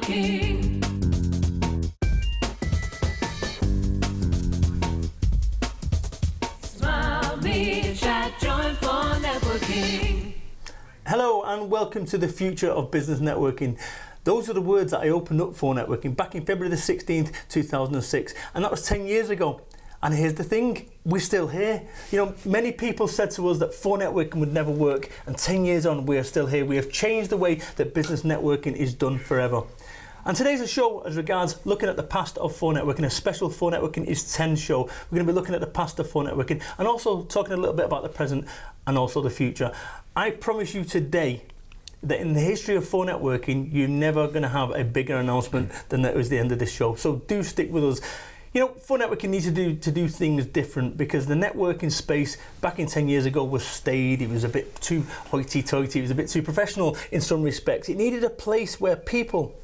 networking. Smile, meet, chat, join for networking. Hello and welcome to the future of business networking. Those are the words that I opened up for networking back in February the 16th, 2006, and that was 10 years ago. And here's the thing, we're still here. You know, many people said to us that for networking would never work, and 10 years on, we are still here. We have changed the way that business networking is done forever. And today's a show as regards looking at the past of for networking, a special for networking is 10 show. We're going to be looking at the past of for networking and also talking a little bit about the present and also the future. I promise you today that in the history of for networking, you're never going to have a bigger announcement than that was the end of this show. So do stick with us. You know, for networking needs to do things different because the networking space back in 10 years ago was staid. It was a bit too hoity-toity. It was a bit too professional in some respects. It needed a place where people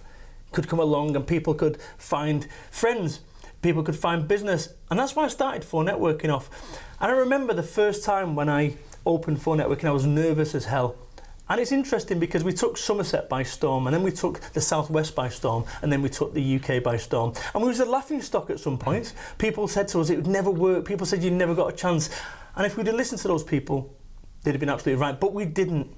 could come along and people could find friends. People could find business. And that's why I started for networking off. And I remember the first time when I opened for networking, I was nervous as hell. And it's interesting because we took Somerset by storm, and then we took the Southwest by storm, and then we took the UK by storm. And we was a laughing stock at some points. People said to us it would never work. People said you never got a chance. And if we'd have listened to those people, they'd have been absolutely right. But we didn't.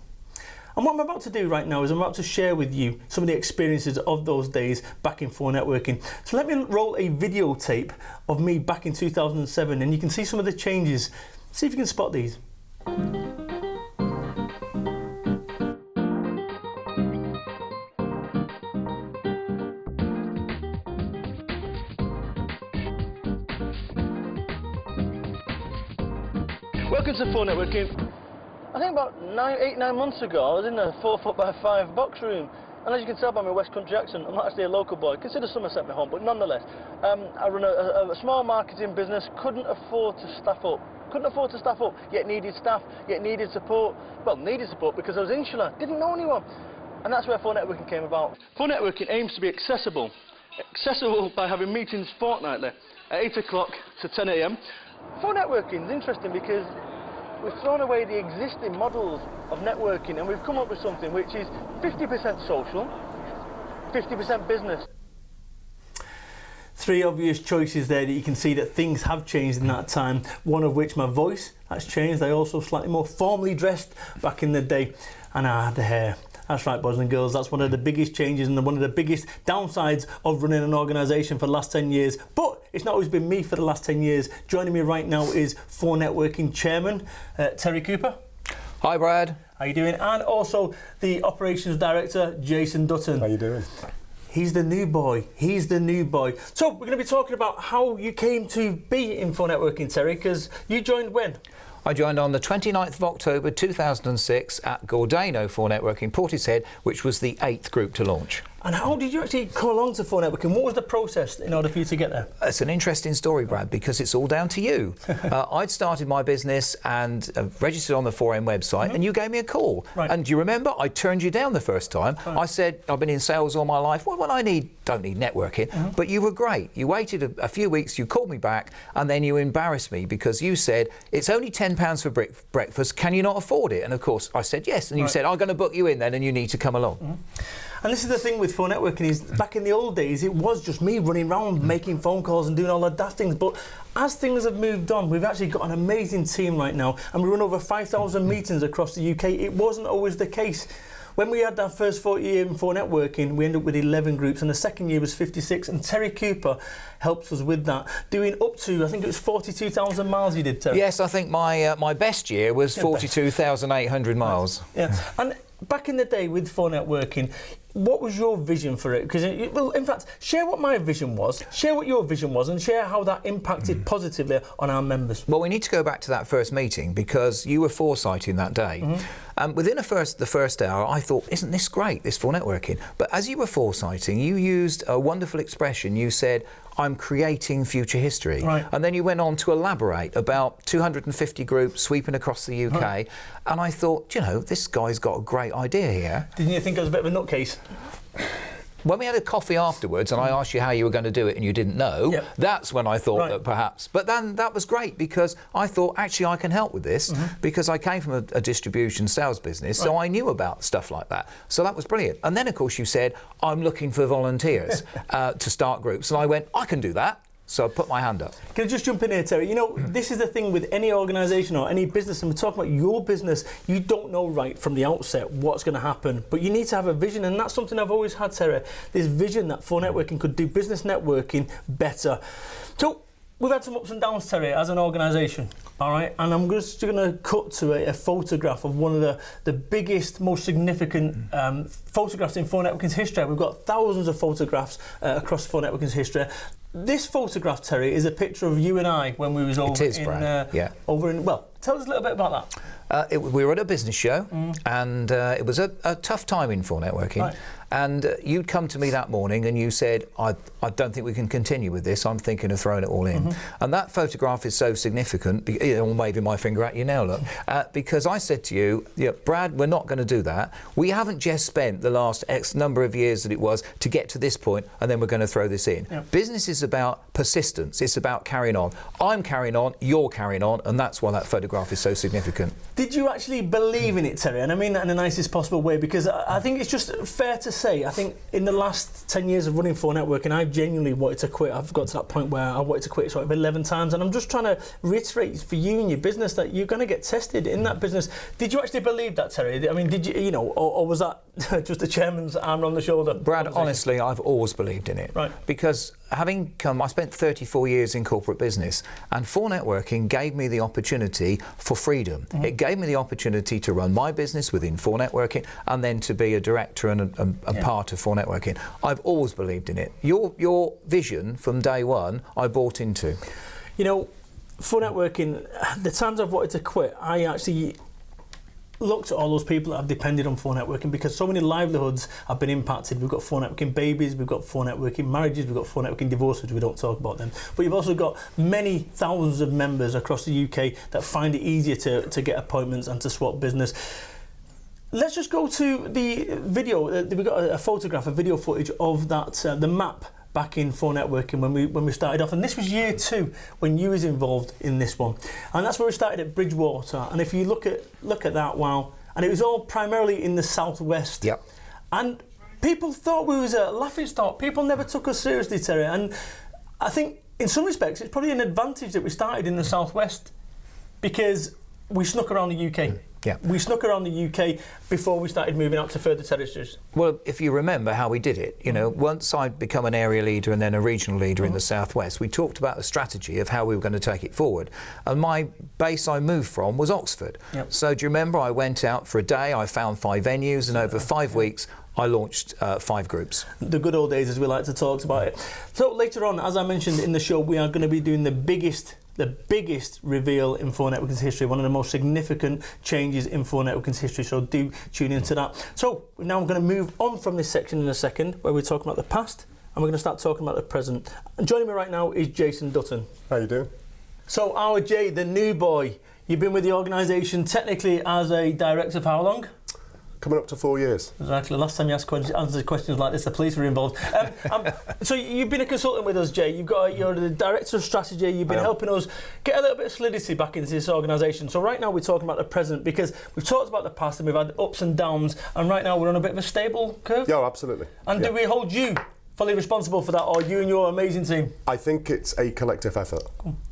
And what I'm about to do right now is I'm about to share with you some of the experiences of those days back in for networking. So let me roll a videotape of me back in 2007, and you can see some of the changes. See if you can spot these. Welcome to for networking. I think about 8-9 months ago I was in a 4-foot-by-5 box room, and as you can tell by my West Country accent, I'm not actually a local boy. Consider Somerset my home, but nonetheless, I run a small marketing business, couldn't afford to staff up, yet needed staff, yet needed support. Well, needed support because I was insular, didn't know anyone. And that's where for networking came about. For networking aims to be accessible by having meetings fortnightly at 8 o'clock to 10 a.m. For networking is interesting because we've thrown away the existing models of networking and we've come up with something which is 50% social, 50% business. Three obvious choices there that you can see that things have changed in that time. One of which my voice has changed. I also slightly more formally dressed back in the day, and I had the hair. That's right, boys and girls, that's one of the biggest changes and one of the biggest downsides of running an organisation for the last 10 years. But it's not always been me for the last 10 years. Joining me right now is for networking chairman, Terry Cooper. Hi, Brad. How you doing? And also the operations director, Jason Dutton. How you doing? He's the new boy. He's the new boy. So we're going to be talking about how you came to be in for networking, Terry, because you joined when? I joined on the 29th of October 2006 at Gordano for Networking Portishead, which was the 8th group to launch. And how did you actually come along to for networking? What was the process in order for you to get there? It's an interesting story, Brad, because it's all down to you. I'd started my business and registered on the 4M website, and you gave me a call. Right. And do you remember? I turned you down the first time. Right. I said, I've been in sales all my life. Well, I don't need networking. But you were great. You waited a few weeks, you called me back, and then you embarrassed me because you said, it's only £10 for breakfast. Can you not afford it? And of course, I said yes. And you said, I'm going to book you in then, and you need to come along. And this is the thing with for networking is back in the old days it was just me running around making phone calls and doing all of that things, but as things have moved on we've actually got an amazing team right now and we run over 5,000 meetings across the UK. It wasn't always the case. When we had our first 40 year in for networking, we ended up with 11 groups, and the second year was 56, and Terry Cooper helped us with that, doing up to, I think it was 42,000 miles you did, Terry. Yes, I think my best year was 42,800 miles. Yeah, and back in the day with for networking, what was your vision for it? Because, well, in fact, share what my vision was, share what your vision was, and share how that impacted positively on our members. Well, we need to go back to that first meeting because you were foresighting that day. Within the first hour, I thought, isn't this great, this for networking? But as you were foresighting, you used a wonderful expression. You said, I'm creating future history. Right. And then you went on to elaborate about 250 groups sweeping across the UK. Right. And I thought, you know, this guy's got a great idea here. Didn't you think I was a bit of a nutcase? when we had a coffee afterwards and I asked you how you were going to do it and you didn't know, that's when I thought that perhaps. But then that was great because I thought, actually, I can help with this because I came from a distribution sales business, so I knew about stuff like that. So that was brilliant. And then, of course, you said, I'm looking for volunteers to start groups. And I went, I can do that. So I put my hand up. Can I just jump in here, Terry? You know, this is the thing with any organisation or any business, and we're talking about your business, you don't know right from the outset what's going to happen, but you need to have a vision, and that's something I've always had, Terry, this vision that phone networking could do business networking better. So we've had some ups and downs, Terry, as an organisation, all right? And I'm just going to cut to a photograph of one of the biggest, most significant photographs in phone networking's history. We've got thousands of photographs across phone networking's history. This photograph, Terry, is a picture of you and I when we was over well, tell us a little bit about that. We were at a business show, and it was a tough time in phone networking. Right. And you'd come to me that morning and you said, I don't think we can continue with this. I'm thinking of throwing it all in. And that photograph is so significant. I'm waving my finger at you now, look. Because I said to you, Brad, we're not going to do that. We haven't just spent the last X number of years that it was to get to this point, and then we're going to throw this in. Business is about persistence. It's about carrying on. I'm carrying on, you're carrying on, and that's why that photograph is so significant. Did you actually believe in it, Terry? And I mean that in the nicest possible way, because I think it's just fair to say, I think in the last 10 years of running phone networking, I genuinely wanted to quit. I've got to that point where I wanted to quit sort of 11 times, and I'm just trying to reiterate for you and your business that you're going to get tested in that business. Did you actually believe that, Terry? I mean, did you, or was that just the chairman's arm on the shoulder? Brad, honestly, I've always believed in it. Right. Because I spent 34 years in corporate business, and phone networking gave me the opportunity for freedom. It gave me the opportunity to run my business within phone networking, and then to be a director and a part of phone networking. I've always believed in it. Your vision from day one, I bought into. You know, phone networking, the times I've wanted to quit, I actually looked at all those people that have depended on phone networking, because so many livelihoods have been impacted. We've got phone networking babies, we've got phone networking marriages, we've got phone networking divorces, we don't talk about them. But you've also got many thousands of members across the UK that find it easier to get appointments and to swap business. Let's just go to the video. We've got a photograph, a video footage of that, the map back in phone networking when we started off, and this was year 2 when you was involved in this one, and that's where we started at Bridgewater. And if you look at that, wow, and it was all primarily in the southwest. Yep. And people thought we was a laughing stock. People never took us seriously, Terry. And I think in some respects it's probably an advantage that we started in the southwest, because we snuck around the UK. Yeah. We snuck around the UK before we started moving out to further territories. Well, if you remember how we did it, once I'd become an area leader and then a regional leader in the Southwest, we talked about the strategy of how we were going to take it forward. And my base I moved from was Oxford. Yep. So do you remember I went out for a day, I found 5 venues, and over 5 weeks, I launched 5 groups. The good old days, as we like to talk about it. So later on, as I mentioned in the show, we are going to be doing the biggest reveal in phone networking's history, one of the most significant changes in phone networking's history, so do tune into that. So now I'm going to move on from this section in a second, where we're talking about the past, and we're going to start talking about the present. And joining me right now is Jason Dutton. How you doing? So our Jay, the new boy, you've been with the organisation technically as a director for how long? Coming up to 4 years. Exactly. Last time you answered questions like this, the police were involved. So you've been a consultant with us, Jay. You're the director of strategy. You've been helping us get a little bit of solidity back into this organisation. So right now we're talking about the present, because we've talked about the past and we've had ups and downs, and right now we're on a bit of a stable curve. Yeah, absolutely. And do we hold you fully responsible for that, or you and your amazing team? I think it's a collective effort.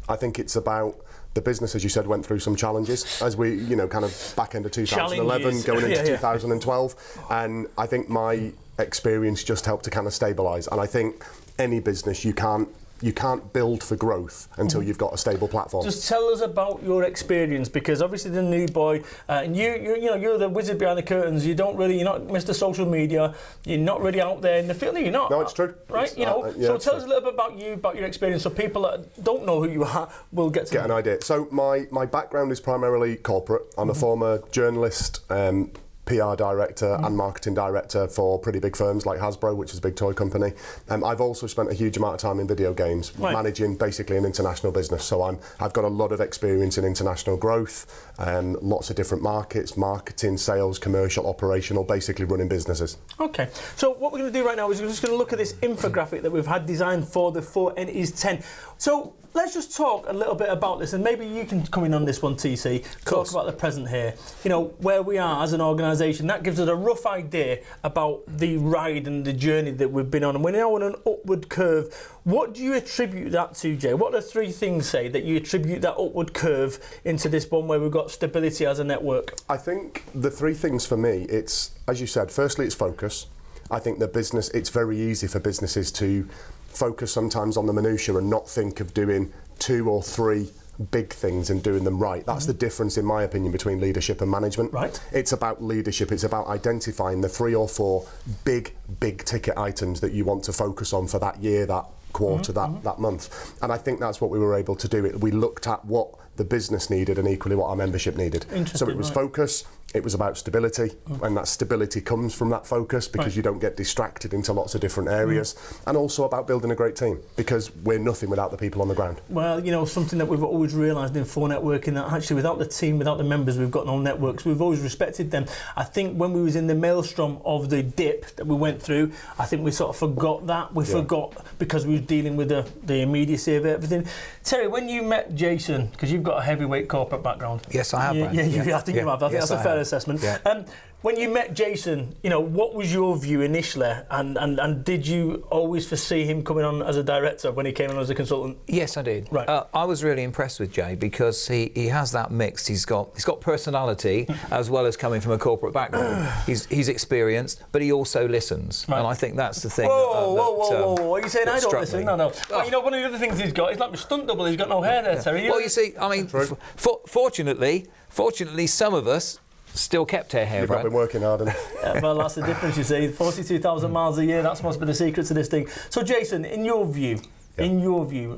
I think it's about the business, as you said, went through some challenges as we, kind of back end of 2011, going into 2012. And I think my experience just helped to kind of stabilise. And I think any business, you can't build for growth until you've got a stable platform. Just tell us about your experience, because obviously the new boy, and you're the wizard behind the curtains. You're not Mr. Social Media. You're not really out there in the field. You're not. No, it's true. Right? So tell us a little bit about you, about your experience, so people that don't know who you are will get an idea. So my background is primarily corporate. I'm a former journalist. PR director and marketing director for pretty big firms like Hasbro, which is a big toy company. I've also spent a huge amount of time in video games, managing basically an international business. So I've got a lot of experience in international growth, lots of different markets, marketing, sales, commercial, operational, basically running businesses. Okay, so what we're going to do right now is we're just going to look at this infographic that we've had designed for the 4 Entities 10. So let's just talk a little bit about this, and maybe you can come in on this one, TC, talk about the present here. You know, where we are as an organisation. That gives us a rough idea about the ride and the journey that we've been on. And we're now on an upward curve. What do you attribute that to, Jay? What are the 3 things, say, that you attribute that upward curve into this one where we've got stability as a network? I think the 3 things for me, it's, as you said, firstly, it's focus. I think it's very easy for businesses to focus sometimes on the minutiae and not think of doing 2 or 3 big things and doing them right. That's the difference, in my opinion, between leadership and management. Right. It's about leadership. It's about identifying the 3 or 4 big ticket items that you want to focus on for that year, that quarter, that month. And I think that's what we were able to do. We looked at what the business needed and equally what our membership needed. So it was focus. It was about stability, and that stability comes from that focus because you don't get distracted into lots of different areas, and also about building a great team, because we're nothing without the people on the ground. Well, you know, something that we've always realised in 4 Networking, that actually without the team, without the members, we've got no networks. We've always respected them. I think when we was in the maelstrom of the dip that we went through, I think we sort of forgot that. We forgot because we were dealing with the immediacy of everything. Terry, when you met Jason, because you've got a heavyweight corporate background. Yes, I have. I think you have. I think that's a fair assessment. Yeah. When you met Jason, you know, what was your view initially, and did you always foresee him coming on as a director when he came on as a consultant? Yes, I did. Right. I was really impressed with Jay because he has that mix. He's got personality as well as coming from a corporate background. He's experienced, but he also listens, and I think that's the thing. Whoa! Are you saying I don't listen? No. Well, you know, one of the other things he's got is like my stunt double. He's got no hair there, Terry. Well, you see, I mean, fortunately, some of us still kept our hair. You've not been working hard enough. Well, that's the difference, you see. 42,000 miles a year, that's must be the secret to this thing. So, Jason, in your view,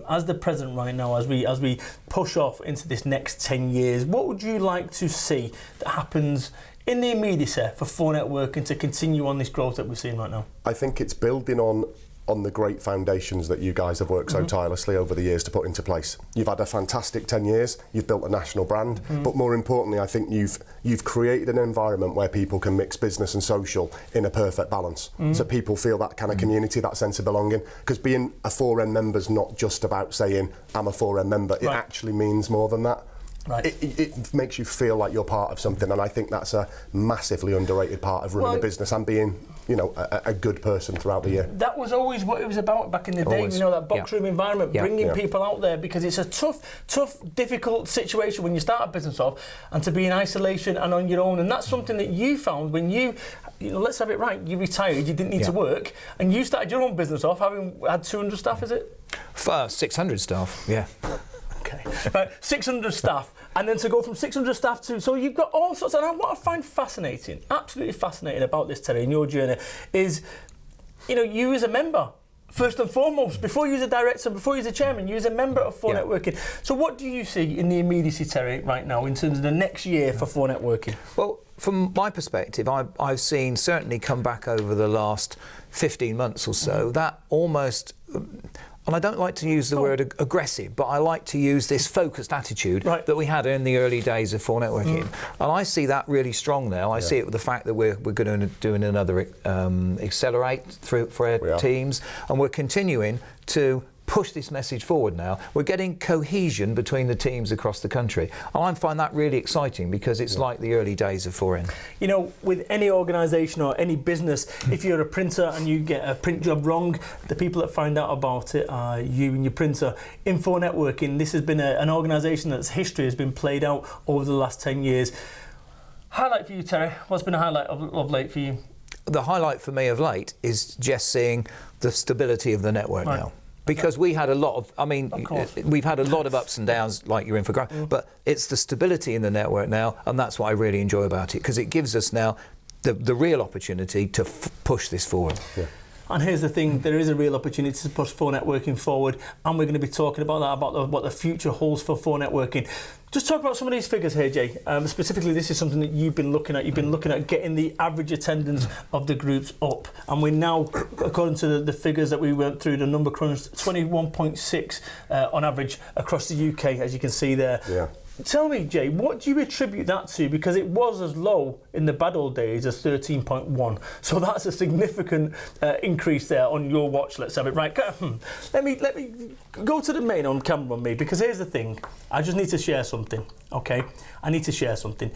as the president right now, as we push off into this next 10 years, what would you like to see that happens in the immediacy for 4 Networking to continue on this growth that we're seeing right now? I think it's building on the great foundations that you guys have worked so tirelessly over the years to put into place. You've had a fantastic 10 years, you've built a national brand, but more importantly, I think you've created an environment where people can mix business and social in a perfect balance. So people feel that kind of community, that sense of belonging. Because being a 4N member is not just about saying, I'm a 4N member, it actually means more than that. Right. It makes you feel like you're part of something, and I think that's a massively underrated part of running a business and being, you know, a good person throughout the year. That was always what it was about back in the day, you know, that box room environment, bringing people out there, because it's a tough, difficult situation when you start a business off and to be in isolation and on your own, and that's something that you found when you know, let's have it right, you retired, you didn't need to work, and you started your own business off, having had 200 staff, is it? 600 staff, yeah. Okay, right, 600 staff, and then to go from 600 staff to, so you've got all sorts. And what I find fascinating, absolutely fascinating about this, Terry, in your journey, is, you know, you as a member, first and foremost, before you as a director, before you as a chairman, you as a member of 4 Networking. So what do you see in the immediacy, Terry, right now, in terms of the next year for 4 Networking? Well, from my perspective, I've seen certainly come back over the last 15 months or so, that almost... And I don't like to use the word aggressive, but I like to use this focused attitude that we had in the early days of 4 Networking. And I see that really strong now. I see it with the fact that we're going to do another accelerate for our teams, and we're continuing to push this message forward now. We're getting cohesion between the teams across the country. And I find that really exciting because it's like the early days of 4N. You know, with any organisation or any business, if you're a printer and you get a print job wrong, the people that find out about it are you and your printer. In 4 Networking, this has been an organisation that's history has been played out over the last 10 years. Highlight for you, Terry. What's been a highlight of late for you? The highlight for me of late is just seeing the stability of the network now. Because we had a lot of, we've had a lot of ups and downs like your infographic, but it's the stability in the network now, and that's what I really enjoy about it, because it gives us now the real opportunity to push this forward. And here's the thing, there is a real opportunity to push phone networking forward, and we're going to be talking about that, about what the future holds for phone networking. Just talk about some of these figures here, Jay. Specifically, this is something that you've been looking at. You've been looking at getting the average attendance of the groups up. And we're now, according to the figures that we went through, the number crunch, 21.6 on average across the UK, as you can see there. Yeah. Tell me, Jay, what do you attribute that to? Because it was as low in the bad old days as 13.1. So that's a significant increase there on your watch. Let's have it right. Let me go to the main on camera on me, because here's the thing. I just need to share something, okay? I need to share something.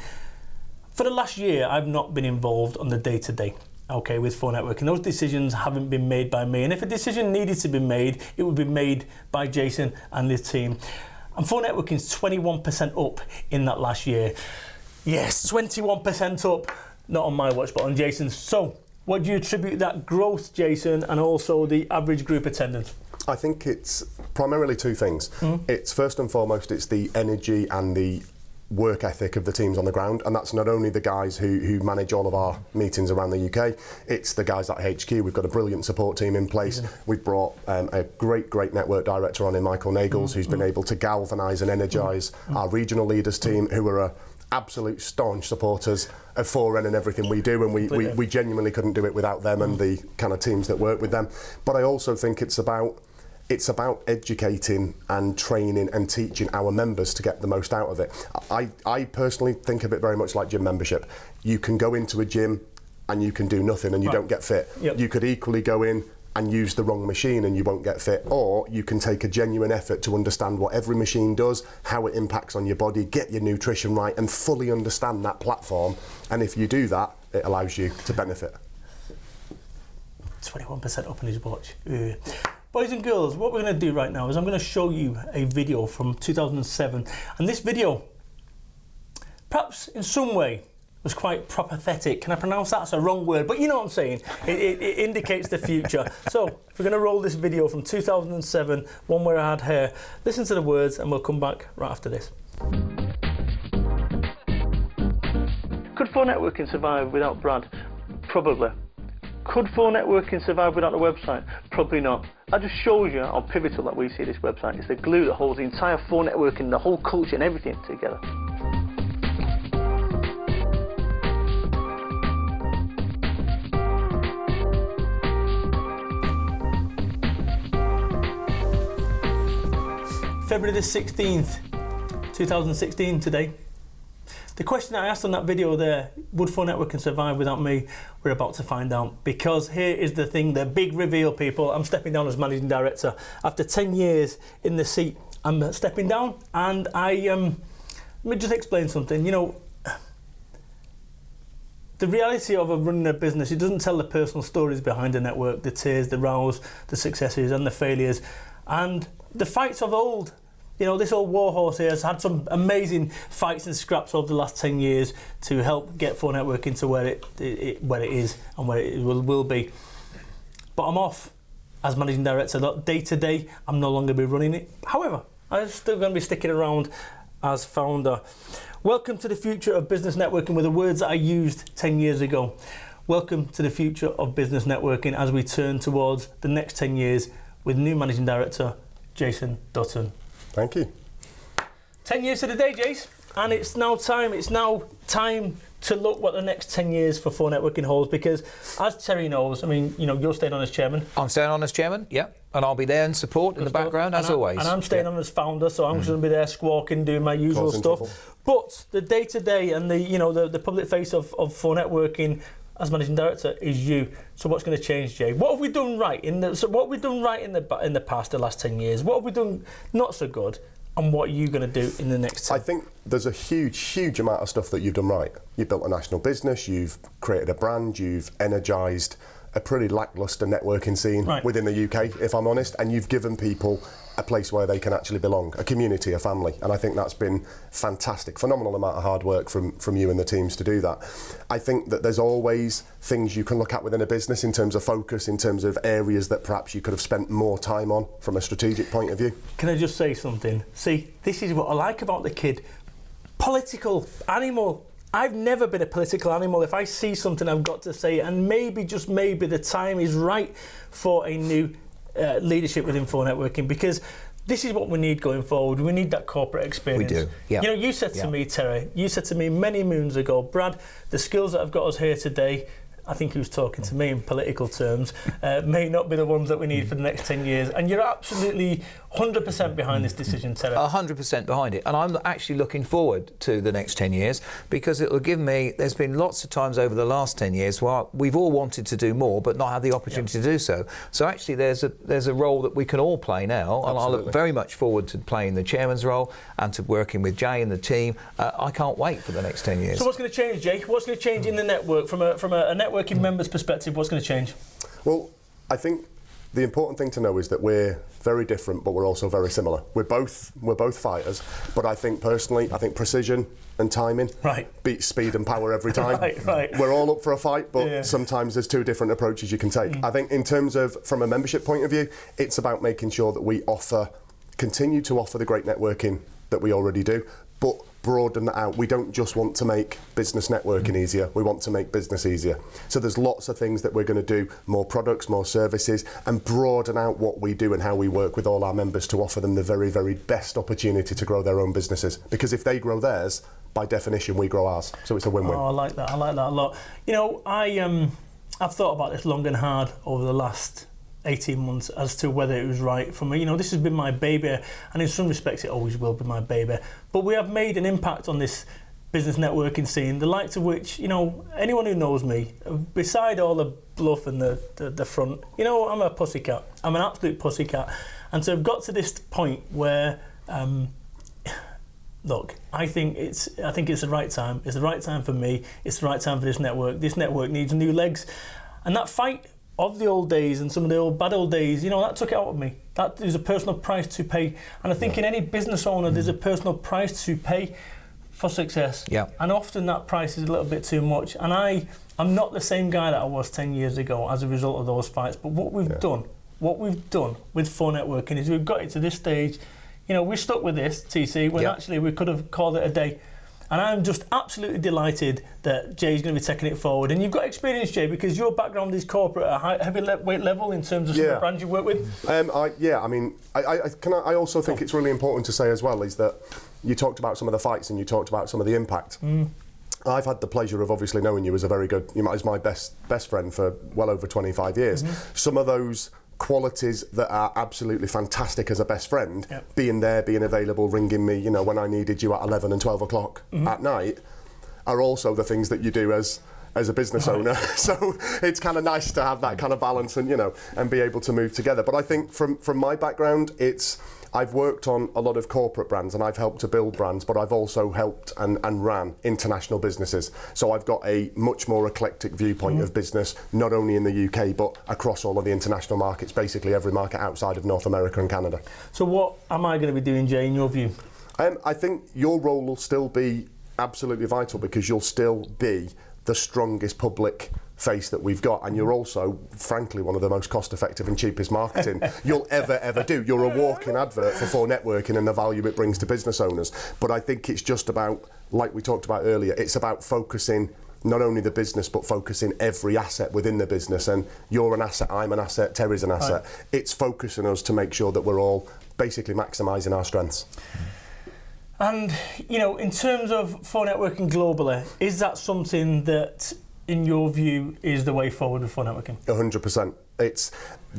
For the last year, I've not been involved on the day-to-day. Okay, with phone networking. Those decisions haven't been made by me. And if a decision needed to be made, it would be made by Jason and his team. And phone networking is 21% up in that last year. Yes, 21% up, not on my watch, but on Jason's. So, what do you attribute that growth, Jason, and also the average group attendance? I think it's primarily two things. It's first and foremost, it's the energy and the work ethic of the teams on the ground, and that's not only the guys who manage all of our meetings around the UK, it's the guys at HQ. We've got a brilliant support team in place. We've brought a great network director on in Michael Nagels, who's been able to galvanise and energise our regional leaders team, who are absolute staunch supporters of Forerun and everything we do, and we genuinely couldn't do it without them and the kind of teams that work with them. But I also think it's about educating and training and teaching our members to get the most out of it. I personally think of it very much like gym membership. You can go into a gym and you can do nothing and you don't get fit. Yep. You could equally go in and use the wrong machine and you won't get fit, or you can take a genuine effort to understand what every machine does, how it impacts on your body, get your nutrition right and fully understand that platform, and if you do that, it allows you to benefit. 21% up on his watch. Boys and girls, what we're going to do right now is I'm going to show you a video from 2007, and this video, perhaps in some way, was quite propathetic. Can I pronounce that? That's a wrong word, but you know what I'm saying. It indicates the future. So, if we're going to roll this video from 2007, one where I had hair, listen to the words and we'll come back right after this. Could phone networking survive without Brad? Probably. Could phone networking survive without the website? Probably not. That just shows you how pivotal that we see this website. It's the glue that holds the entire phone networking, the whole culture and everything together. February the 16th, 2016 today. The question I asked on that video there, would phone networking survive without me? We're about to find out, because here is the thing, the big reveal, people. I'm stepping down as managing director. After 10 years in the seat, I'm stepping down, and let me just explain something. You know, the reality of running a business, it doesn't tell the personal stories behind the network, the tears, the rows, the successes and the failures, and the fights of old. You know, this old warhorse here has had some amazing fights and scraps over the last 10 years to help get phone networking to where it is and where it will be. But I'm off as managing director. Day to day, I'm no longer be running it. However, I'm still going to be sticking around as founder. Welcome to the future of business networking, with the words that I used 10 years ago. Welcome to the future of business networking as we turn towards the next 10 years with new managing director, Jason Dutton. Thank you. 10 years to the day, Jace, and it's now time to look what the next 10 years for phone networking holds, because as Terry knows, I mean, you know, you're staying on as chairman. I'm staying on as chairman, yeah, and I'll be there in support in the background as always. And I'm staying on as founder, so I'm just going to be there squawking, doing my usual stuff. But the day-to-day and the public face of phone networking as managing director is you. So what's going to change, Jay? What have we done right in the past, the last 10 years? What have we done not so good? And what are you going to do in the next 10? I think there's a huge amount of stuff that you've done right. You've built a national business, you've created a brand, you've energised a pretty lacklustre networking scene within the UK, if I'm honest, and you've given people a place where they can actually belong, a community, a family, and I think that's been fantastic. Phenomenal amount of hard work from you and the teams to do that. I think that there's always things you can look at within a business in terms of focus, in terms of areas that perhaps you could have spent more time on from a strategic point of view. Can I just say something? See, this is what I like about the kid. Political, animal, I've never been a political animal. If I see something, I've got to say it. And maybe, just maybe, the time is right for a new leadership with info networking, because this is what we need going forward. We need that corporate experience. We do, yeah. You know, you said to me, Terry, you said to me many moons ago, Brad, the skills that have got us here today, I think he was talking to me in political terms, may not be the ones that we need for the next 10 years. And you're absolutely 100% behind this decision, Terry. 100% behind it. And I'm actually looking forward to the next 10 years, because it will give me, there's been lots of times over the last 10 years where we've all wanted to do more but not had the opportunity to do so. So actually there's a role that we can all play now. And I look very much forward to playing the chairman's role and to working with Jay and the team. I can't wait for the next 10 years. So what's going to change, Jay? What's going to change in the network from a networking member's perspective? What's going to change? Well, I think the important thing to know is that we're very different, but we're also very similar. We're both fighters, but I think personally, I think precision and timing beats speed and power every time. Right. We're all up for a fight, but sometimes there's two different approaches you can take. I think in terms of, from a membership point of view, it's about making sure that we continue to offer the great networking that we already do, but broaden that out. We don't just want to make business networking easier, we want to make business easier. So there's lots of things that we're going to do, more products, more services, and broaden out what we do and how we work with all our members to offer them the very, very best opportunity to grow their own businesses. Because if they grow theirs, by definition, we grow ours. So it's a win-win. Oh, I like that a lot. You know, I've thought about this long and hard over the last 18 months as to whether it was right for me. You know, this has been my baby, and in some respects it always will be my baby. But we have made an impact on this business networking scene, the likes of which, you know, anyone who knows me, beside all the bluff and the front, you know, I'm a pussycat. I'm an absolute pussycat. And to have got to this point where, look, I think it's the right time. It's the right time for me. It's the right time for this network. This network needs new legs. And that fight of the old days and some of the bad old days, you know, that took it out of me. That is a personal price to pay. And I think in any business owner, there's a personal price to pay for success. Yeah. And often that price is a little bit too much. And I'm not the same guy that I was 10 years ago as a result of those fights. But what we've done with phone networking is we've got it to this stage. You know, we're stuck with this, TC, when actually we could have called it a day. And I'm just absolutely delighted that Jay's going to be taking it forward. And you've got experience, Jay, because your background is corporate at a heavyweight level in terms of some of the brands you work with. I also think it's really important to say as well is that you talked about some of the fights and you talked about some of the impact. I've had the pleasure of obviously knowing you as as my best friend for well over 25 years. Some of those qualities that are absolutely fantastic as a best friend, being there, being available, ringing me, you know, when I needed you at 11 and 12 o'clock at night, are also the things that you do as a business owner. So it's kind of nice to have that kind of balance and, you know, and be able to move together. But I think from my background, I've worked on a lot of corporate brands and I've helped to build brands, but I've also helped and ran international businesses. So I've got a much more eclectic viewpoint of business, not only in the UK, but across all of the international markets, basically every market outside of North America and Canada. So what am I going to be doing, Jay, in your view? I think your role will still be absolutely vital because you'll still be the strongest public face that we've got, and you're also, frankly, one of the most cost-effective and cheapest marketing you'll ever do. You're a walking advert for networking and the value it brings to business owners. But I think it's just about, like we talked about earlier, it's about focusing not only the business but focusing every asset within the business. And you're an asset, I'm an asset, Terry's an asset. Right. It's focusing us to make sure that we're all basically maximising our strengths. And, you know, in terms of phone networking globally, is that something that, in your view, is the way forward with phone networking? 100%. It's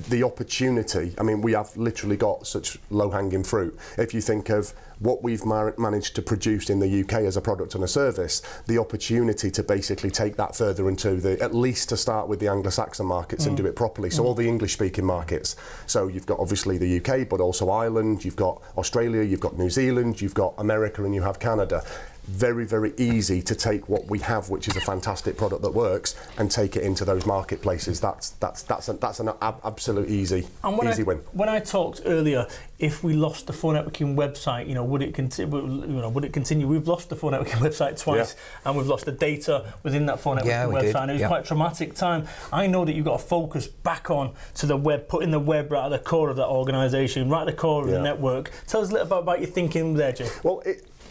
the opportunity. I mean, we have literally got such low-hanging fruit. If you think of what we've managed to produce in the UK as a product and a service, the opportunity to basically take that further into at least to start with the Anglo-Saxon markets and do it properly. So all the English-speaking markets. So you've got obviously the UK, but also Ireland, you've got Australia, you've got New Zealand, you've got America, and you have Canada. Very, very easy to take what we have, which is a fantastic product that works, and take it into those marketplaces. That's an absolute easy win. When I talked earlier, if we lost the phone networking website, you know, would it continue? We've lost the phone networking website twice, and we've lost the data within that phone networking website. And it was quite a traumatic time. I know that you've got to focus back on to the web, putting the web right at the core of that organisation, right at the core of the network. Tell us a little bit about your thinking there, Jay. Well,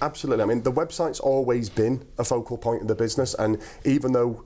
Absolutely. I mean, the website's always been a focal point of the business, and even though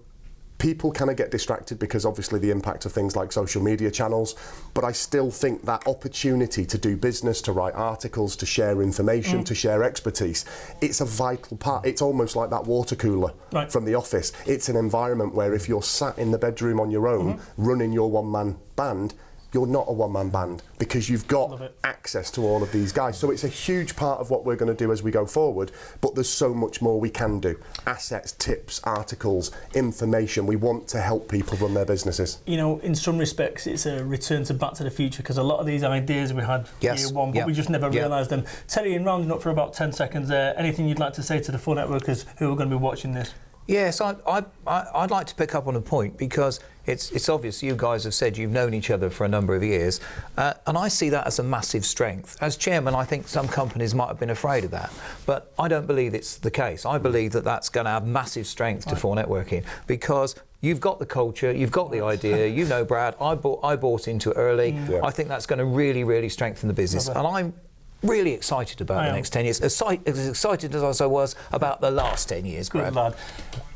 people kind of get distracted because obviously the impact of things like social media channels, but I still think that opportunity to do business, to write articles, to share information, to share expertise, it's a vital part. It's almost like that water cooler from the office. It's an environment where if you're sat in the bedroom on your own running your one-man band, you're not a one-man band because you've got access to all of these guys. So it's a huge part of what we're going to do as we go forward, but there's so much more we can do. Assets, tips, articles, information. We want to help people run their businesses. You know, in some respects, it's a return to Back to the Future, because a lot of these ideas we had year one, but we just never realised them. Terry, in rounding up for about 10 seconds there, anything you'd like to say to the 4Networkers who are going to be watching this? Yes, I'd like to pick up on a point, because it's obvious you guys have said you've known each other for a number of years, and I see that as a massive strength. As chairman, I think some companies might have been afraid of that, but I don't believe it's the case. I believe that that's going to have massive strength to 4Networking, because you've got the culture, you've got the idea, you know, Brad, I bought into it early. I think that's going to really, really strengthen the business, and I'm really excited about the next 10 years, as excited as I was about the last 10 years, Brad. Good lad.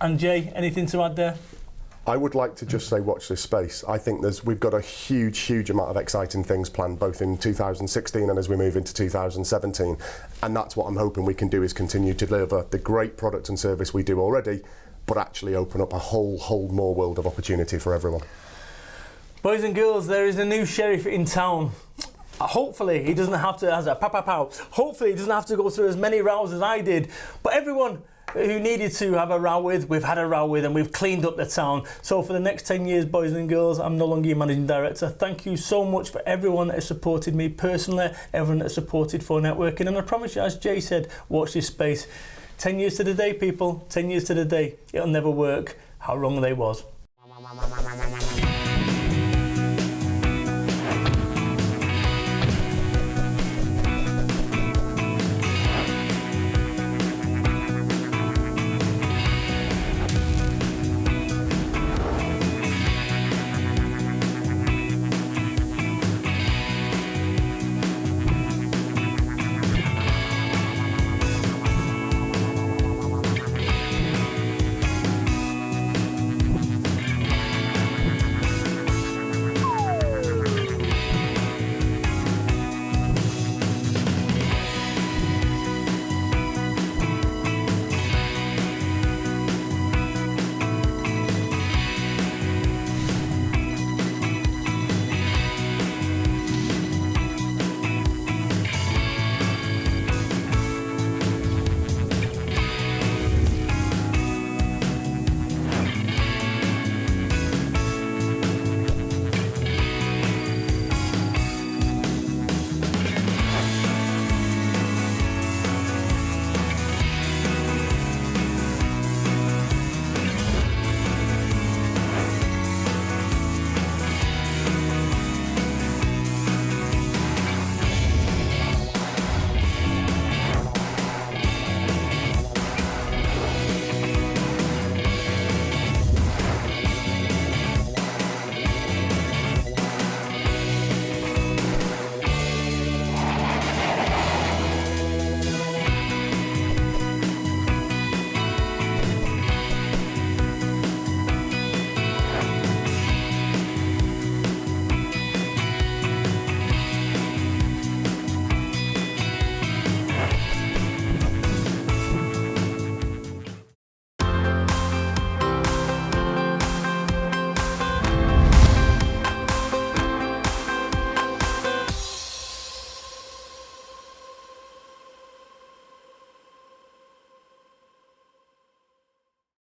And Jay, anything to add there? I would like to just say watch this space. I think we've got a huge amount of exciting things planned, both in 2016 and as we move into 2017. And that's what I'm hoping we can do, is continue to deliver the great product and service we do already, but actually open up a whole more world of opportunity for everyone. Boys and girls, there is a new sheriff in town. Hopefully he doesn't have to, as a pow. Hopefully he doesn't have to go through as many rows as I did. But everyone who needed to have a row with, we've had a row with, and we've cleaned up the town. So for the next 10 years, boys and girls, I'm no longer your managing director. Thank you so much for everyone that has supported me personally, everyone that has supported 4Networking. And I promise you, as Jay said, watch this space. 10 years to the day, people. 10 years to the day. It'll never work. How wrong they was.